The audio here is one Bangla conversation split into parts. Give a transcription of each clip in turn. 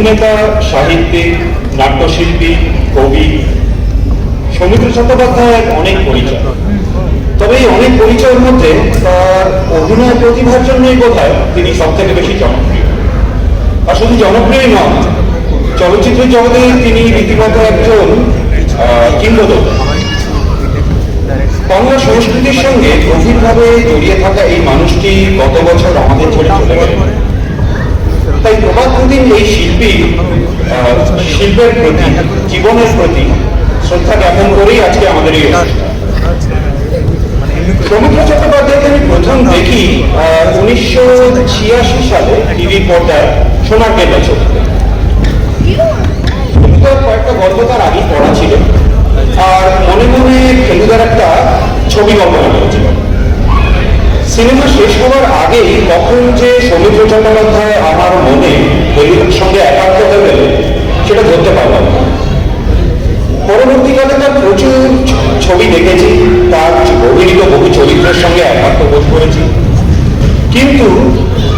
অভিনেতা, সাহিত্যিক, নাট্যশিল্পী, কবি সৌমিত্র চট্টোপাধ্যায়ের অনেক পরিচয়। তবে এই অনেক পরিচয়ের মধ্যে তার অভিনয় প্রতিভার জন্যই বোধহয় তিনি সব থেকে বেশি জনপ্রিয়। আর শুধু জনপ্রিয় নন, চলচ্চিত্র জগতে তিনি রীতিমতো একজন কিংবদন্তি। বাংলা সংস্কৃতির সঙ্গে গভীরভাবে জড়িয়ে থাকা এই মানুষটি গত বছর আমাদের ছেড়ে চলে গেলেন। তাই প্রভাত প্রতিম এই শিল্পের প্রতি, জীবনের প্রতি শ্রদ্ধা জ্ঞাপন করেই আজকে আমাদের এই অনুষ্ঠান। সৌমিত্র চট্টোপাধ্যায়কে আমি প্রথম দেখি 1986 সালে টিভি পর্দায় সোনার কেল্লা ছবিতে। ফেলুদার কয়েকটা গল্প তার আগে পড়া ছিল, আর মনে মনে ফেলুদার একটা ছবি কল্পনা করেছিল। সিনেমা শেষ হওয়ার আগেই কখন যে সৌমিত্র চট্টোপাধ্যায় আমার মনে ফেলুদার সঙ্গে একাত্ম হয়ে গেল সেটা ধরতে পারলাম না। পরবর্তীকালে তার প্রচুর ছবি দেখেছি, তার অভিনীত বহু চরিত্রের সঙ্গে একাত্ম বোধ করেছি, কিন্তু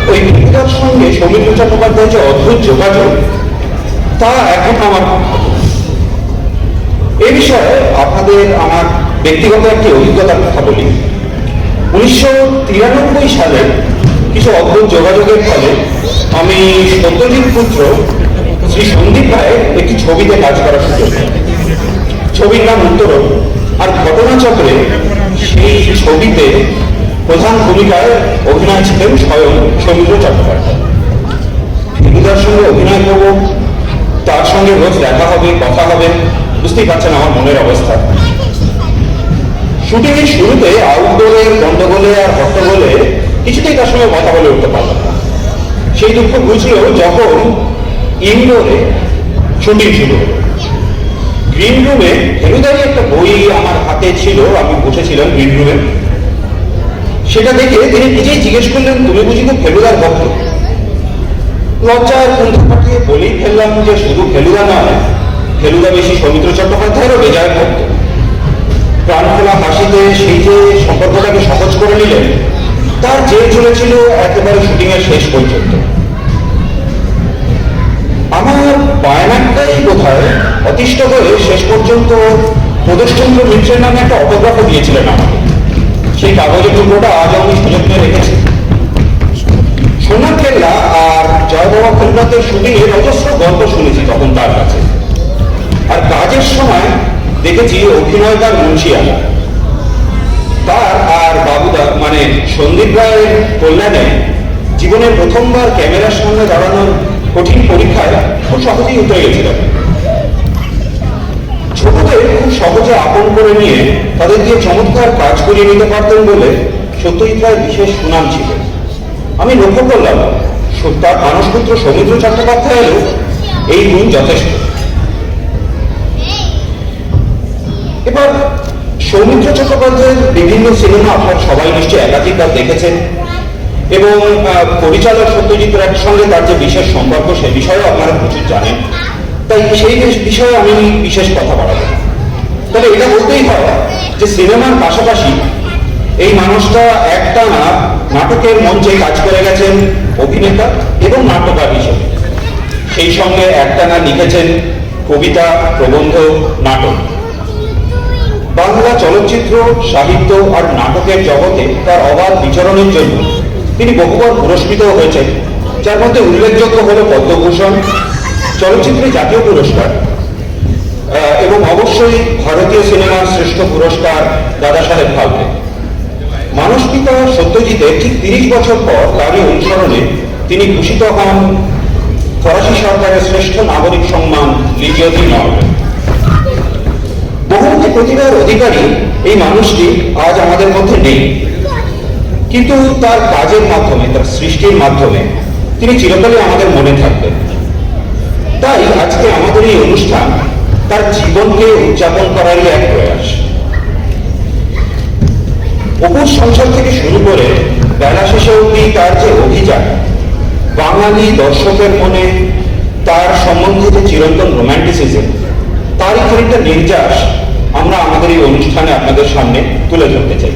ওই ফেলুদার সঙ্গে সৌমিত্র চট্টোপাধ্যায়ের যে অদ্ভুত যোগাযোগ তা এখন আমার এ বিষয়ে আমার ব্যক্তিগত একটি অভিজ্ঞতার কথা বলি। 1993 সালে কিছু অদ্ভুত যোগাযোগের ফলে আমি সত্যজিৎ পুত্র শ্রী সন্দীপ রায়ের একটি ছবিতে কাজ করার সুযোগ। ছবির নাম উত্তরণ। আর ঘটনাচক্রে সেই ছবিতে প্রধান ভূমিকায় অভিনয় ছিলেন স্বয়ং সৌমিত্র চট্টোপাধ্যায়। ফেলুদার সঙ্গে অভিনয় করব, তার সঙ্গে রোজ দেখা হবে, কথা হবে, বুঝতেই পারছেন আমার মনের অবস্থা। শুটিং এর শুরুতে আউটডোরের গন্ডগোলে আর হট্টগোলে কিছুতেই তার সঙ্গে কথা বলে উঠতে পারলাম না। সেই দুঃখ বুঝলো যখন ইনডোরে শুটিং শুরু হলো। গ্রিন রুমে ফেলুদারই একটা বই আমার হাতে ছিল, আমি বসেছিলাম গ্রিন রুমে। সেটা দেখে তিনি নিজেই জিজ্ঞেস করলেন, তুমি বুঝি তো ফেলুদার ভক্ত? লজ্জার কুণ্ঠ কাটিয়ে বলেই ফেললাম যে শুধু ফেলুদা নয়, ফেলুদা বেশি সৌমিত্র চট্টোপাধ্যায়েরও বেজায় ভক্ত। প্রাণ খোলা হাসিতে সেই যে সম্পর্কটাকে সহজ করে নিলেন, তার জের চলেছিল একেবারে শুটিং এর শেষ পর্যন্ত। আমার বায়নাটাই বোধহয় অতিষ্ঠ হয়ে শেষ পর্যন্ত প্রদোষচন্দ্র মিত্রের নামে একটা অটোগ্রাফও দিয়েছিলেন আমাকে। সেই কাগজের টুকরোটা আজ আমি সুযোগে রেখেছি। সোনার কেল্লা আর জয় বাবা ফেলুদাদের শুটিং এর অজস্র গল্প শুনেছি তখন তার কাছে। আর কাজের সময় দেখেছি অভিনয় তার মুন্সিয়ানা। তার আর বাবুদা মানে সন্দীপ রায়ের কল্যাণে জীবনের প্রথমবার ক্যামেরার সামনে দাঁড়ানোর কঠিন পরীক্ষায় খুব সহজেই উঠে গেছিলেন। ছোটদের খুব সহজে আপন করে নিয়ে তাদের দিয়ে চমৎকার কাজ করিয়ে নিতে পারতেন বলে সত্যজিৎ রায়ের বিশেষ সুনাম ছিল। আমি লক্ষ্য করলাম তার মানসপুত্র সৌমিত্র চট্টোপাধ্যায়েরও এই গুণ যথেষ্ট। এবার সৌমিত্র চট্টোপাধ্যায়ের বিভিন্ন সিনেমা আপনারা সবাই নিশ্চয়ই একাধিকবার দেখেছেন, এবং পরিচালক সত্যজিৎ রায়ের সঙ্গে তার যে বিশেষ সম্পর্ক সে বিষয়েও আপনারা প্রচুর জানেন। তাই সেই বিষয়ে আমি বিশেষ কথা বাড়াবো। তবে এটা বলতেই হয় যে সিনেমার পাশাপাশি এই মানুষটা একটানা নাটকের মঞ্চে কাজ করে গেছেন অভিনেতা এবং নাট্যকার হিসেবে। সেই সঙ্গে একটানা লিখেছেন কবিতা, প্রবন্ধ, নাটক। বাংলা চলচ্চিত্র, সাহিত্য আর নাটকের জগতে তার অবাধ বিচরণের জন্য তিনি বহুবার পুরস্কৃত হয়েছেন, যার মধ্যে উল্লেখযোগ্য হল পদ্মভূষণ, চলচ্চিত্রে জাতীয় পুরস্কার এবং অবশ্যই ভারতীয় সিনেমার শ্রেষ্ঠ পুরস্কার দাদা সাহেব ফালকে। মানসপিতা সত্যজিতের ঠিক 30 বছর পর তারই অনুসরণে তিনি ভূষিত হন ফরাসি সরকারের শ্রেষ্ঠ নাগরিক সম্মান লিজিও d'Honneur। বহুমুখী প্রতিভার অধিকারী এই মানুষটি আজ আমাদের মধ্যে নেই, কিন্তু তার কাজের মাধ্যমে, তার সৃষ্টির মাধ্যমে তিনি চিরকালই আমাদের মনে থাকবেন। তাই আজকে আমাদের এই অনুষ্ঠান তার জীবনকে উদযাপন করারই এক প্রয়াস। অপুর সংসার থেকে শুরু করে বেলা শেষে অবধি তার যে অভিযান, বাঙালি দর্শকের মনে তার সম্বন্ধে যে চিরন্তন রোম্যান্টিসিজম, তারই খানিকটা নির্যাস আমরা আমাদের এই অনুষ্ঠানে আপনাদের সামনে তুলে ধরতে চাই।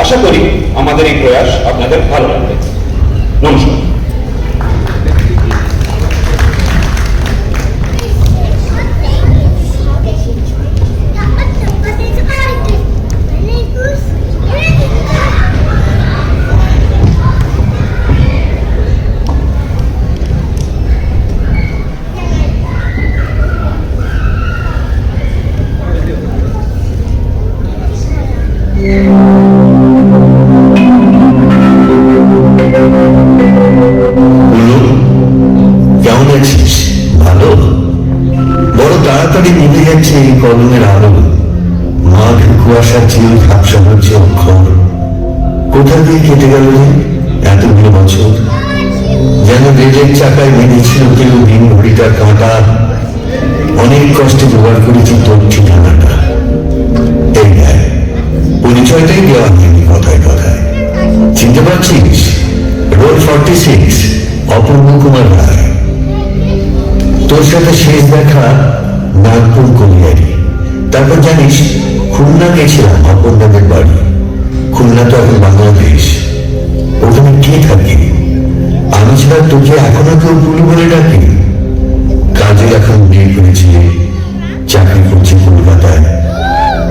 আশা করি আমাদের এই প্রয়াস আপনাদের ভালো লাগবে। নমস্কার। তাড়াতাড়ি নিভে যাচ্ছে এই কলমের আলো, মাঘ কুয়াশার চিল ঝাপসা হচ্ছে অক্ষর। কোথা দিয়ে কেটে গেল যে এতগুলো বছর, যেন রেলের চাকায় বেঁধেছিল কেউ দিন ঘড়িটার কাঁটা। অনেক কষ্টে জোগাড় করেছি তোর ঠিকানাটা, এই দেখ, পরিচয়টাই দেওয়া হয়নি কথায় কথায়। চিনতে পারছিস? রোড 46, অপূর্ব কুমার রায়। তোর সাথে শেষ দেখা নাগপুর কলিয়ারি। তারপর জানিস খুলনা গেছিলাম অপর্ণাদের বাড়ি। খুলনা তো এখন বাংলাদেশ, ওখানে কে থাকে? আমি ছাড়া তোকে এখনো কেউ পুলু বলে ডাকে? কাজে এখন বিয়ে করেছি, চাকরি করছি কলকাতায়।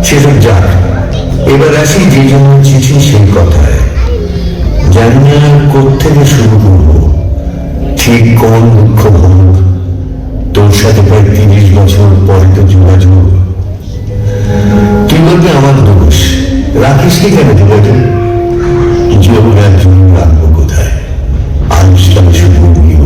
সেসব যাক, এবার আসি যে জন্য চিঠি সেই কথায়। জানি না কোত্থেকে শুরু করবো, ঠিক কোন দুঃখ ভোগ। তোর সাথে প্রায় 30 বছর পরে তো যোগাযোগ। তুই বলবি আমার দোষ, রাখিস কি কেন যোগাযোগ? যোগ আর যোগ রাখবো কোথায়? আনুষ্ঠান শুধু নিয়োগ।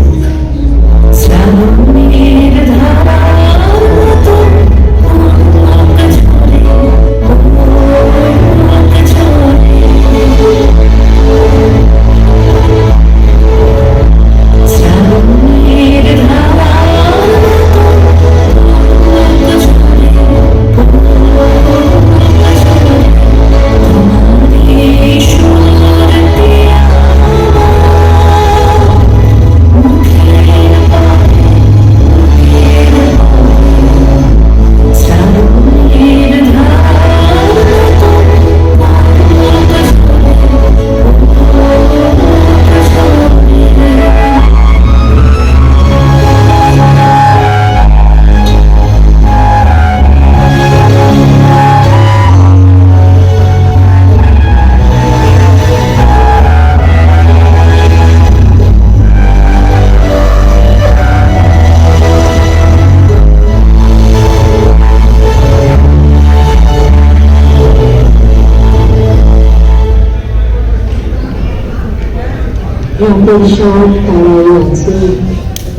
রাতের সব তারাই আছে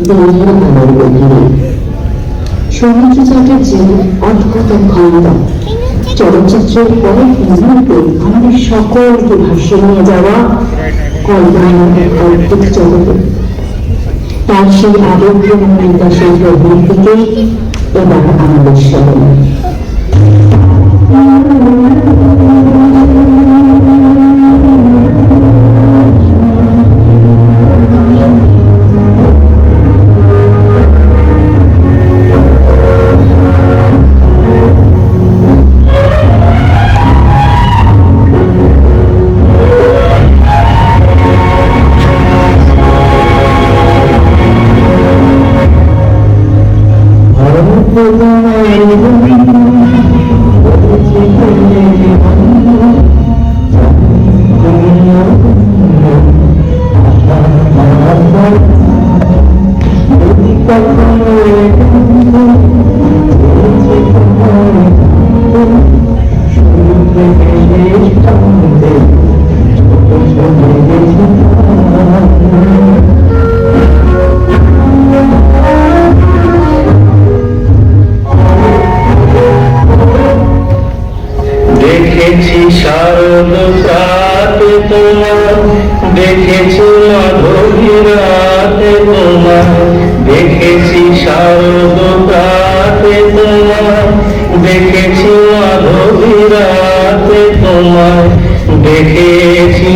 দিনের আলোর গভীরে। সৌমিত্র চ্যাটার্জির অদ্ভুত ক্ষমতা চলচ্চিত্রের কয়েক মুহূর্তে আমাদের সকলকে ভাসিয়ে নিয়ে যাওয়া কল্পনার অদ্ভুত জগতে। তার সেই আবেগপূর্ণ বিকাশের প্রবৃত্তিকে এবার আমাদের স্মরণে। দেখেছি শারদ প্রাতে তোমার, দেখেছি মাধবী রাতে তোমার, দেখেছি শারদ প্রাতে তোমার, দেখেছি মাধবী রাতে তোমার, দেখেছি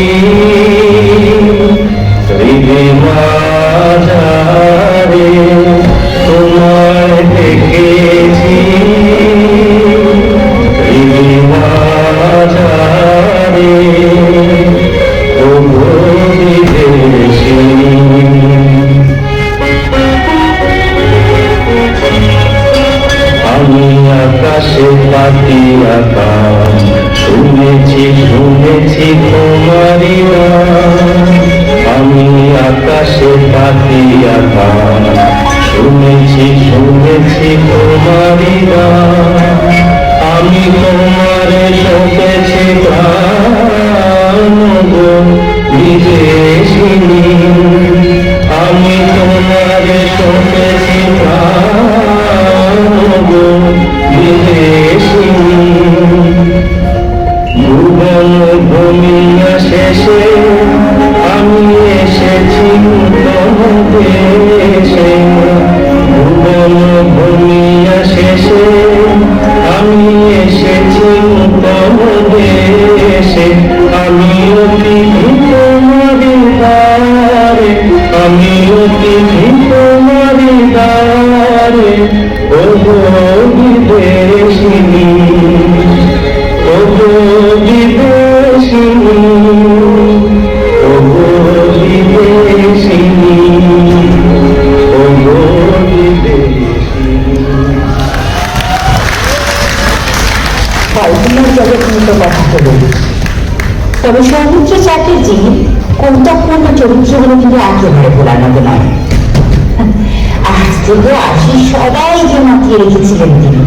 হৃদয় মাঝারে তোমায় দেখেছি। আমি আকাশে পাখি আঁকা শুনেছি শুনেছি তোমারি গান। আমি আকাশে পাখি আঁকা শুনেছি শুনেছি তোমারি গান। আমি তোমারে শোকেছি প্রাণ গো বিদেশিনী, আমি তোমারে শোকেছি প্রাণ বিদেশিনী ভুবন ভূমিয়া শেষে আমি এসেছি নূতন দেশে ভুবন ভূমিয়া শেষে আমি এসেছি নূতন দেশে আমি অতিথি তোমারি দ্বারে আমি অতিথি তোমারি দ্বারে ও গো বিদেশিনী ও গো বিদেশিনী ও গো বিদেশিনী ও গো বিদেশিনী। কল্পনার জগৎ নিয়ে কথা বলি, তবে সৌমিত্র চ্যাটার্জির কৌতুকপূর্ণ চরিত্রগুলো কিন্তু একেবারে ভোলার মতো নয়। আজ থেকে আসি সবাই যে মাতিয়ে রেখেছিলেন তিনি।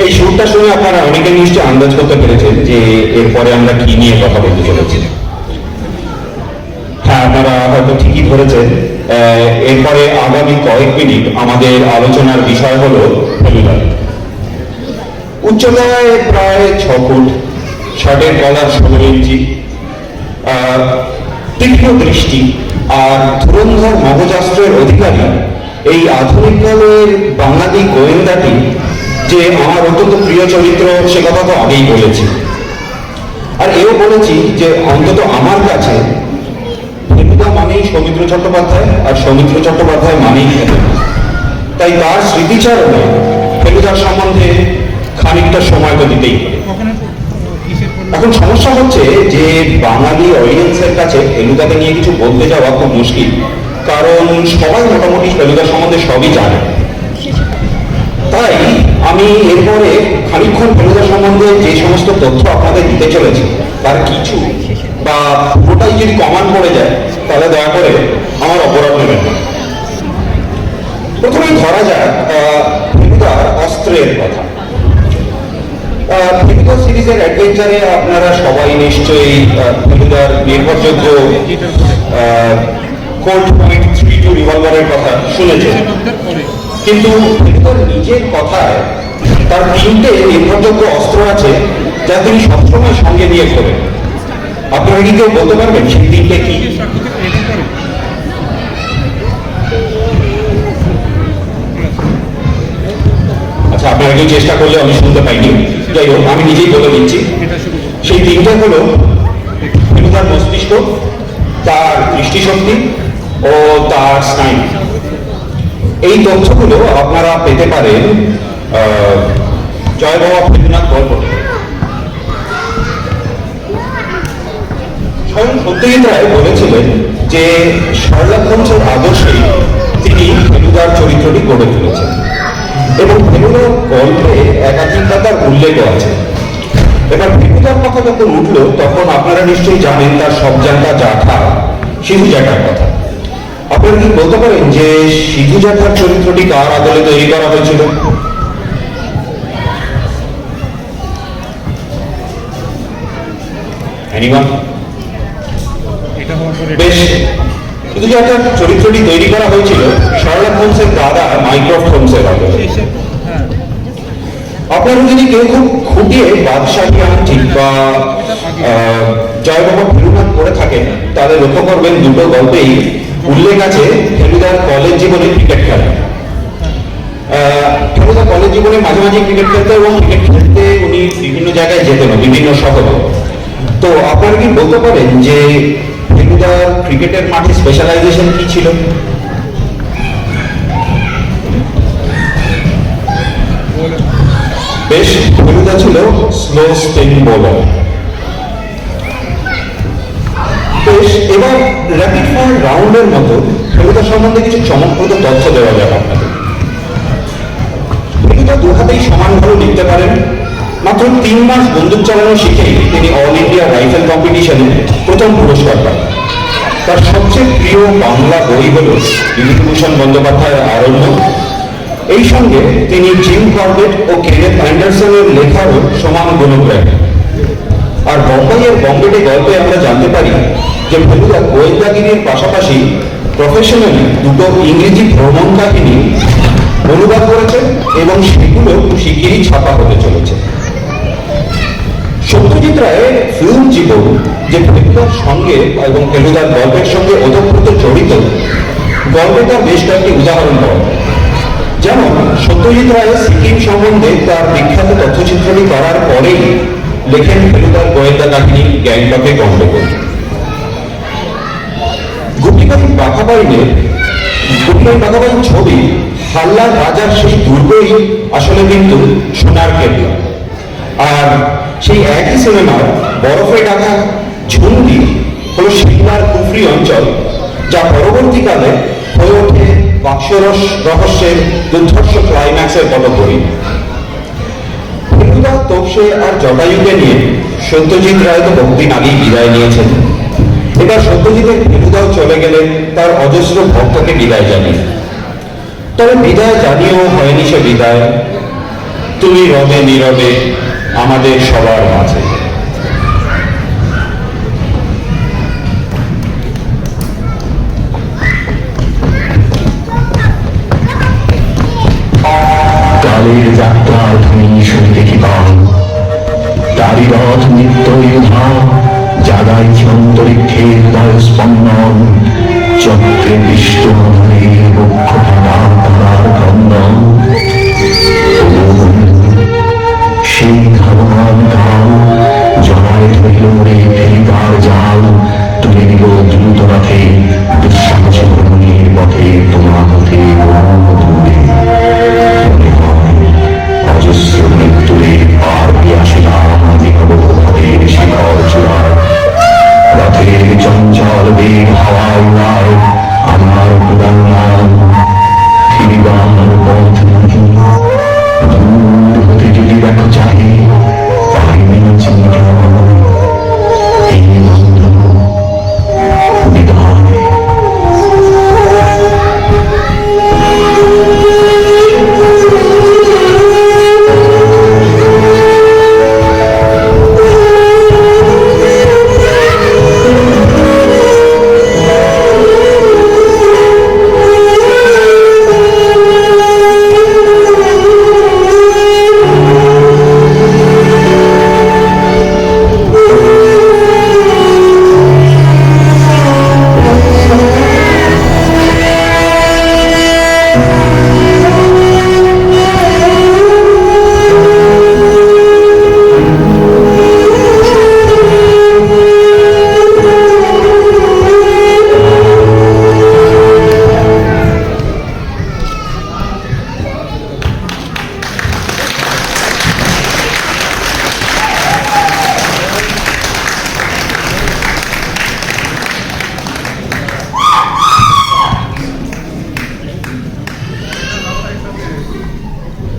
এই সুরটা শুনে আপনারা অনেকে নিশ্চয়ই আন্দাজ করতে পেরেছেন যে এরপরে আমরা কি নিয়ে কথা বলতে চলেছি। হ্যাঁ, আপনারা হয়তো ঠিকই ধরেছেন। এরপরে আগামী কয়েক মিনিট আমাদের আলোচনার বিষয় হলো ফেলুদা। উচ্চতায় প্রায় 6 ফুট, শার্টের কলার 16 ইঞ্চি, তীক্ষ্ণ দৃষ্টি আর ধুরন্ধর মগজাস্ত্রের অধিকারী এই আধুনিক কালের বাঙালি গোয়েন্দাটি যে আমার অত্যন্ত প্রিয় চরিত্র, সে কথা তো আগেই বলেছি। আর এও বলেছি যে অন্তত আমার কাছে মানেই সৌমিত্র চট্টোপাধ্যায়, আর সৌমিত্র চট্টোপাধ্যায় মানেই ফেলুদা। তাই তার স্মৃতিচারণে ফেলুদার সম্বন্ধে খানিকটা সময় তো দিতেই হবে। এখন সমস্যা হচ্ছে যে বাঙালি অডিয়েন্সের কাছে ফেলুদাকে নিয়ে কিছু বলতে যাওয়া খুব মুশকিল, কারণ সবাই মোটামুটি ফেলুদা সম্বন্ধে সবই জানে। তাই আমি এরপরে খানিকক্ষণ ফেলুদা সম্বন্ধে যে সমস্ত তথ্য আপনাদের দিতে চলেছি তার কিছু বা পুরোটাই যদি কমান পড়ে যায় তাহলে দয়া করে আমার অপরাধ নেবেন না। প্রথমে ধরা যাক ফেলুদার অস্ত্রের কথা। ফেলুদা সিরিজের অ্যাডভেঞ্চারে আপনারা সবাই নিশ্চয়ই ফেলুদার নির্ভরযোগ্য কোল্ট পয়েন্ট 32 রিভলভারের কথা শুনেছেন, কিন্তু ফেলুদার নিজের কথায় তার 3টে নির্ভরযোগ্য অস্ত্র আছে যা তিনি সবসময় সঙ্গে নিয়ে ঘোরেন। আপনারা কি কেউ বলতে পারবেন সেই 3টে কি? আচ্ছা, আপনারা কেউ চেষ্টা করলে আমি শুনতে পাইনি, যাই হোক আমি নিজেই বলে দিচ্ছি। সেই 3টে হলো ফেলুদার মস্তিষ্ক, তার দৃষ্টিশক্তি ও তার স্নায়ু। এই তথ্যগুলো আপনারা পেতে পারেন জয় বাবা ফেলুনাথ গল্প থেকে। স্বয়ং সত্যজিৎ রায় বলেছিলেন যে শার্লক হোমসের আদর্শেই তিনি ফেলুদার চরিত্রটি গড়ে তুলেছেন এবং ফেলুদার গল্পে একাধিকতার উল্লেখও আছে। এবার ফেলুদার কথা যখন উঠল তখন আপনারা নিশ্চয়ই জানেন তার সবজান্তা জ্যাঠা সিধু জ্যাঠার কথা। আপনারা কি বলতে পারেন যে সিধু জ্যাঠার চরিত্রটি কার আদলে তৈরি করা হয়েছিল? বেশ, সিধু জ্যাঠার চরিত্রটি তৈরি করা হয়েছিল শার্লক হোমসের দাদা মাইক্রফট হোমসের আদলে। আপনারা যদি কেউ খুব খুঁটিয়ে বাদশাহী আংটি বা জয় বাবা ফেলুনাথ করে থাকেন তাহলে লক্ষ্য করবেন দুটো গল্পেই উল্লেখ আছে ফেলুদার কলেজ জীবনে ক্রিকেট খেলা। ফেলুদা কলেজ জীবনে মাঝে মাঝে ক্রিকেট খেলতে এবং ক্রিকেট খেলতে উনি বিভিন্ন জায়গায় যেতেন, বিভিন্ন শহরে। তো আপনারা কি বলতে পারেন যে ফেলুদার ক্রিকেটের মাঠে স্পেশালাইজেশন কি ছিল? বেশ, ফেলুদা ছিল স্লো স্পিন বোলার। বেশ, এবার র্যাপিড ফায়ার রাউন্ডের মতো ফেলুদা সম্বন্ধে কিছু চমকপ্রদ তথ্য দেওয়া যাবে আপনাদের। ফেলুদা দু হাতেই সমানভাবে লিখতে পারেন। মাত্র 3 মাস বন্দুক চালানো শিখেই তিনি অল ইন্ডিয়া রাইফেল কম্পিটিশনে প্রথম পুরস্কার পান। তার সবচেয়ে প্রিয় বাংলা বই হল বিভূতিভূষণ বন্দ্যোপাধ্যায়ের আরণ্য। এই সঙ্গে তিনি জিম কর্বেট ও কেনেথ অ্যান্ডারসনের লেখারও সমান গুণগ্রাহী। আর বম্বাইয়ের বম্বেটে গল্পে আমরা জানতে পারি যে ফেলুদা গোয়েন্দাগিরির পাশাপাশি প্রফেশনালি 2টো ইংরেজি ভ্রমণ কাহিনী অনুবাদ করেছেন এবং সেগুলো শিগগিরই ছাপা হতে চলেছে। সত্যজিৎ রায়ের ফিল্ম জীবন যে ফেলুদার সঙ্গে এবং ফেলুদার গল্পের সঙ্গে ওতপ্রোত জড়িত, গল্পে তার বেশ কয়েকটি উদাহরণ পাওয়া যায়। যেমন সত্যজিৎ রায় সিকিম সম্বন্ধে তার বিখ্যাত তথ্যচিত্রটি করার পরেই লেখেন ফেলুদার গোয়েন্দা কাহিনী গ্যাংটকে গন্ডগোল। গুটিবাই বাঘাবাইনের ছবি হাল্লার রাজার সেই দুর্গই আসলে কিন্তু সোনার কেল্লা। আর সেই একই সিনেমার বরফে ঢাকা ঝুন্ডি হল সিমলার কুফরি অঞ্চল, যা পরবর্তীকালে হয়ে ওঠে বাক্সরস রহস্যের দুর্ধর্ষ ক্লাইম্যাক্সের পটভূমি। ফেলুদা, তোপসে আর জটায়ুকে নিয়ে সত্যজিৎ রায় তো বহুদিন আগেই বিদায় নিয়েছেন। এবার সত্যজিতের ফেলুদাও চলে গেলেন তার অজস্র ভক্তকে বিদায় জানিয়ে। তবে বিদায় জানিয়েও হয়নি সে বিদায়। তুমি রবে নীরবে আমাদের সবার মাঝে। কালের যাত্রা তুমি শুনতে কি পাও, তারি রথ নিত্যই উধাও, জাগাইছে অন্তরিক্ষের হৃদয় স্পন্দন, চক্রে বিষ্ট বক্ষ ভাঙা তারার ক্রন্দন। সেই ধাবমান ঢাল জড়ায় ধরিল রে ফেরিবার জাল, তুলে দিল দ্রুত রাতে দূরে মনে হয় অজস্র মৃত্যুরে আর আসিলাম আমি হব পথের শিখর চূড়ায় রথের চঞ্চল বেগ হাওয়ায় উড়ায় আমার পুরাণ নাম ফিরিবার পথ নাকি দূর হতে যদি দেখো চাহে পাইবে না চিন্তা এই বন্ধ বিদায়।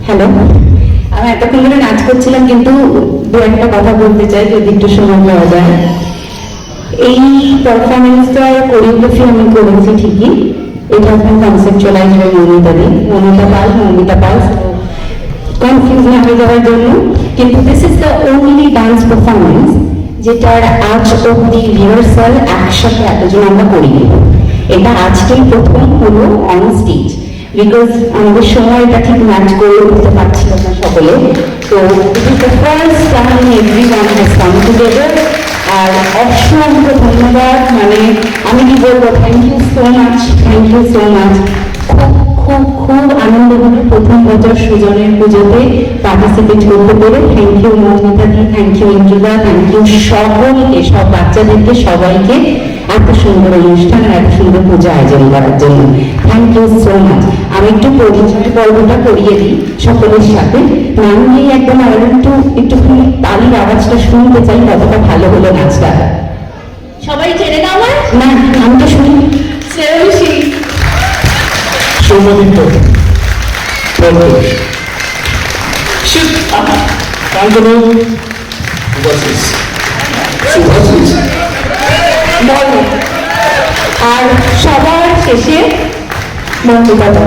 হ্যালো, আমি এতক্ষণ ধরে নাচ করছিলাম, কিন্তু দু একটা কথা বলতে চাই যদি একটু সময় পাওয়া যায়। এই পারফরমেন্সটার কোরিওগ্রাফি আমি করেছি ঠিকই, এটা আপনার conceptualise by Moumita Pal confuse না হয়ে যাওয়ার জন্য। কিন্তু this is the only dance performance যেটার আজ অব্দি রিহার্সাল একসাথে এতজন আমরা করিনি। এটা আজকেই প্রথম হলো অন স্টেজ, বিকজ আমাদের সময়টা ঠিক ম্যাচ করে উঠতে পারছিল না সকলে। তো this is the first time everyone has come together. আর অসংখ্য ধন্যবাদ, মানে আমি কি বলবো, thank you so much, thank you so much. খুব খুব খুব আনন্দ হলো প্রথম বছর সুজনের পুজোতে পার্টিসিপেট করতে পেরে। Thank you Moumita di, thank you Indrada, thank you সকলকে, সব বাচ্চাদেরকে, সবাইকে এত সুন্দর অনুষ্ঠান আর এত সুন্দর পূজা আয়োজন করার জন্য। Thank you so much. আমি একটু পরিচয় পর্বটা করিয়ে দিই সকলের সাথে। নাম নিয়ে একদম আর একটুখানি তালির আওয়াজটা শুনতে চাই, কতটা ভালো হলো নাচটা। সবাই চেনে না আমার না, আমি তো শুনি। শ্রেয়সী সৌমদীপ্ত পরপোষ শান্তনু শুভাশিস বলো। আর সবার শেষে মৌমিতা দা।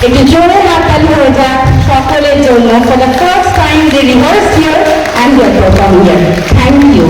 একটু জোরে হাততালি হয়ে যাক সকলের জন্য। For the first time they rehearse here and they are performing here. Thank you.